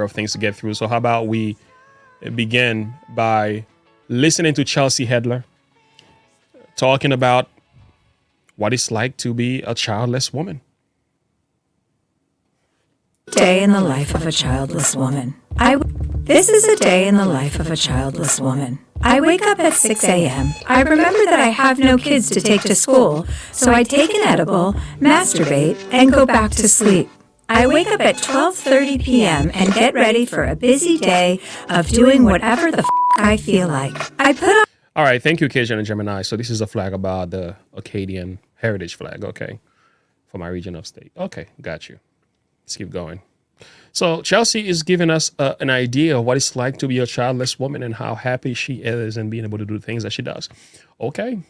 of things to get through. So how about we begin by listening to Chelsea Hedler talking about what it's like to be a childless woman. Day in the life of a childless woman. This is a day in the life of a childless woman. I wake up at 6 a.m. I remember that I have no kids to take to school, so I take an edible, masturbate, and go back to sleep. I wake up at 12:30 p.m. and get ready for a busy day of doing whatever the I feel like. I put on... All right, thank you, Cajun and Gemini. So this is a flag about the Acadian heritage flag, okay, for my region of state. Okay, got you. Let's keep going. So Chelsea is giving us an idea of what it's like to be a childless woman and how happy she is and being able to do the things that she does. Okay.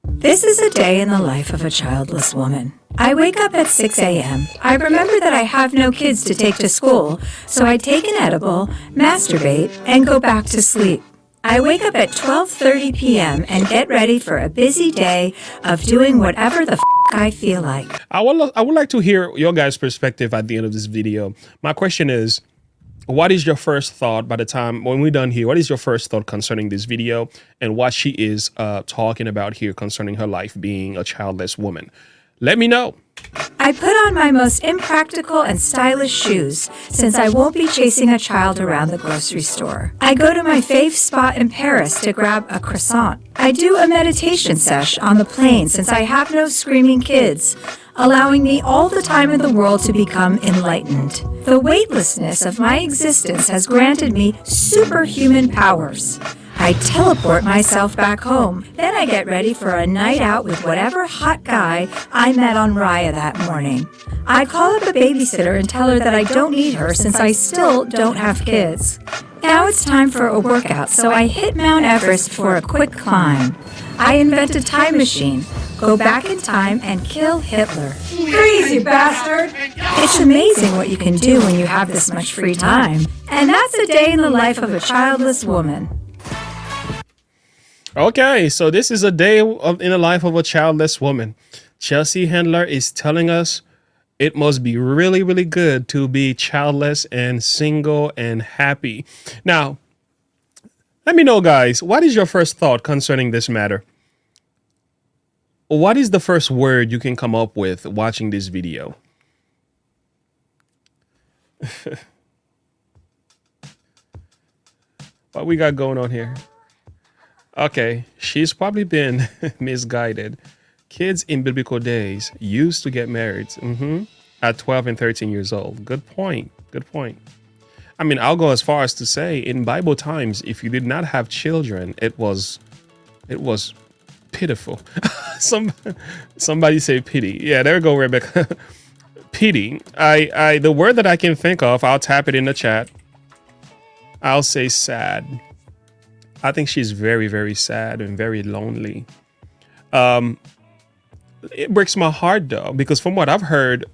This is a day in the life of a childless woman. I wake up at 6 a.m. I remember that I have no kids to take to school, so I take an edible, masturbate, and go back to sleep. I wake up at 12:30 p.m. and get ready for a busy day of doing whatever the I feel like. I would like to hear your guys' perspective at the end of this video. My question is, what is your first thought by the time when we're done here? What is your first thought concerning this video and what she is talking about here concerning her life being a childless woman? Let me know. I put on my most impractical and stylish shoes since I won't be chasing a child around the grocery store. I go to my fave spot in Paris to grab a croissant. I do a meditation sesh on the plane since I have no screaming kids, allowing me all the time in the world to become enlightened. The weightlessness of my existence has granted me superhuman powers. I teleport myself back home. Then I get ready for a night out with whatever hot guy I met on Raya that morning. I call up a babysitter and tell her that I don't need her since I still don't have kids. Now it's time for a workout, so I hit Mount Everest for a quick climb. I invent a time machine, go back in time, and kill Hitler. Freeze, you bastard! It's amazing what you can do when you have this much free time. And that's a day in the life of a childless woman. Okay, so this is a day in the life of a childless woman. Chelsea Hedler is telling us it must be really, really good to be childless and single and happy. Now, let me know, guys, what is your first thought concerning this matter? What is the first word you can come up with watching this video? What we got going on here? Okay, she's probably been misguided. Kids in biblical days used to get married at 12 and 13 years old. Good point. Good point. I mean, I'll go as far as to say in Bible times, if you did not have children, it was pitiful. Somebody say pity. Yeah, there we go, Rebecca. Pity. The word that I can think of, I'll tap it in the chat. I'll say sad. I think she's very, very sad and very lonely. It breaks my heart, though, because from what I've heard,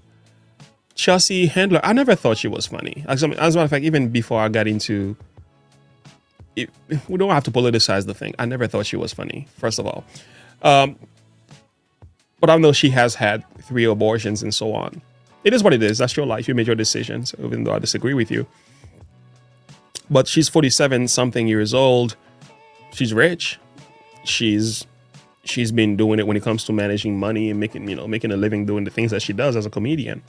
Chelsea Hedler, I never thought she was funny. As a matter of fact, even before I got into it, we don't have to politicize the thing. I never thought she was funny, first of all. But I know she has had 3 abortions and so on. It is what it is. That's your life. You made your decisions, even though I disagree with you. But she's 47-something years old. She's rich. She's been doing it when it comes to managing money and making a living doing the things that she does as a comedian.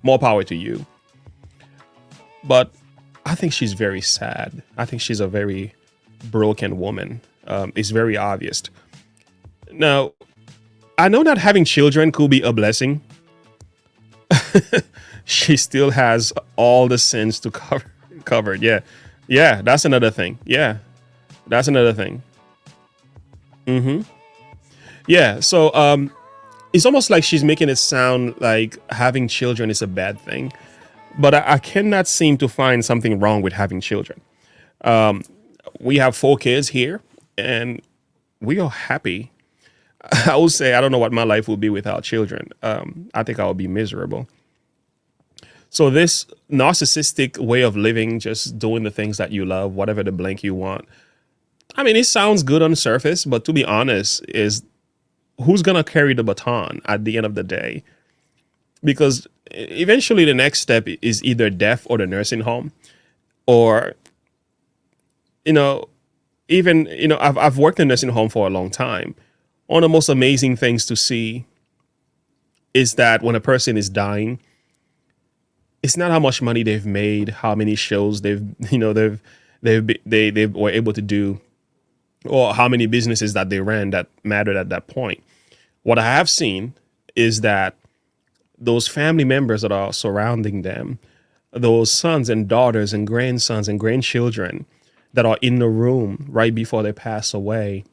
More power to you. But I think she's very sad. I think she's a very broken woman. It's very obvious. Now, I know that having children could be a blessing. She still has all the sins to covered. Yeah, that's another thing. Yeah. That's another thing. Yeah, so it's almost like she's making it sound like having children is a bad thing. But I cannot seem to find something wrong with having children. We have 4 kids here, and we are happy. I will say I don't know what my life will be without children. I think I will be miserable. So this narcissistic way of living, just doing the things that you love, whatever the blank you want, I mean, it sounds good on the surface, but to be honest, is who's going to carry the baton at the end of the day? because eventually the next step is either death or the nursing home, or you know, even I've worked in nursing home for a long time. One of the most amazing things to see is that when a person is dying, it's not how much money they've made, how many shows they were able to do, or how many businesses that they ran that mattered at that point. What I have seen is that those family members that are surrounding them, those sons and daughters and grandsons and grandchildren that are in the room right before they pass away,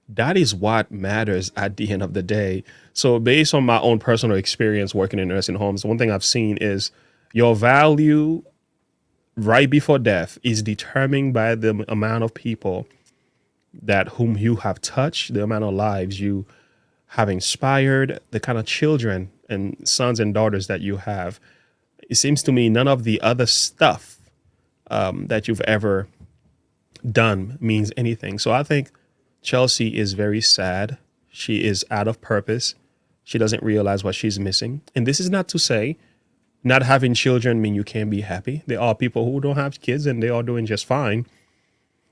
that is what matters at the end of the day. So based on my own personal experience working in nursing homes, one thing I've seen is your value right before death is determined by the amount of people that whom you have touched, the amount of lives you have inspired, the kind of children and sons and daughters that you have. It seems to me none of the other stuff that you've ever done means anything. So I think Chelsea is very sad. She is out of purpose. She doesn't realize what she's missing. And this is not to say not having children mean you can't be happy. There are people who don't have kids and they are doing just fine.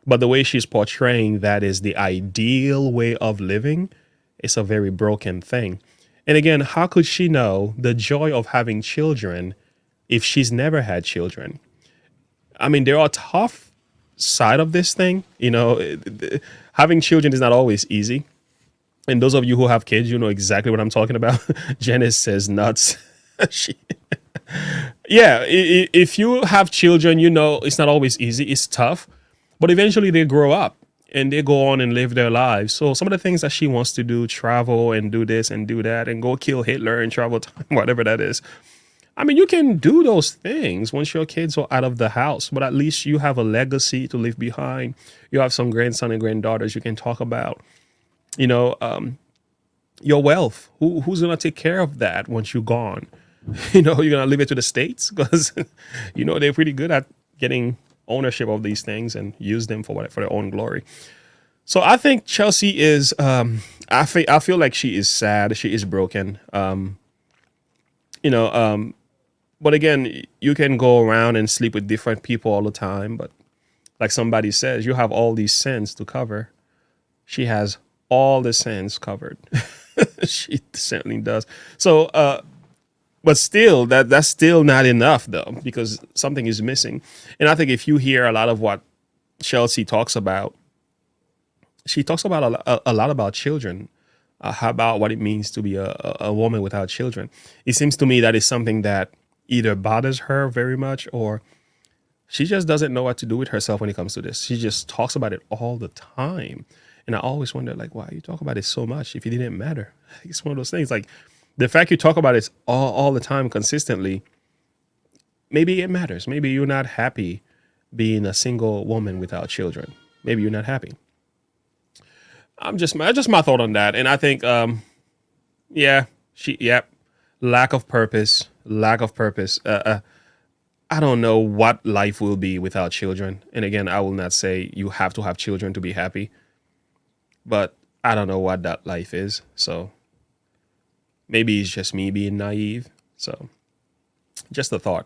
But the way she's portraying that is the ideal way of living, it's a very broken thing. And again, how could she know the joy of having children if she's never had children? I mean, there are tough side of this thing. Having children is not always easy. And those of you who have kids, you know exactly what I'm talking about. Janice says nuts. Yeah, if you have children, it's not always easy. It's tough. But eventually they grow up and they go on and live their lives. So some of the things that she wants to do, travel and do this and do that and go kill Hitler and travel time, whatever that is. I mean, you can do those things once your kids are out of the house, but at least you have a legacy to leave behind. You have some grandson and granddaughters you can talk about. Your wealth. Who's going to take care of that once you're gone? You're going to leave it to the states because, they're pretty good at getting ownership of these things and use them for their own glory. So I think Chelsea is, I feel like she is sad. She is broken. But again, you can go around and sleep with different people all the time. But like somebody says, you have all these sins to cover. She has all the sins covered. She certainly does. So, but still, that's still not enough, though, because something is missing. And I think if you hear a lot of what Chelsea talks about, she talks about a lot about children, how about what it means to be a woman without children. It seems to me that is something that either bothers her very much or she just doesn't know what to do with herself when it comes to this. She just talks about it all the time. And I always wonder, like, why you talk about it so much if it didn't matter? It's one of those things, like, the fact you talk about it all the time consistently, maybe it matters. Maybe you're not happy being a single woman without children. Maybe you're not happy. Just my thought on that. And I think, lack of purpose. I don't know what life will be without children. And again, I will not say you have to have children to be happy, but I don't know what that life is. So maybe it's just me being naive. So just a thought.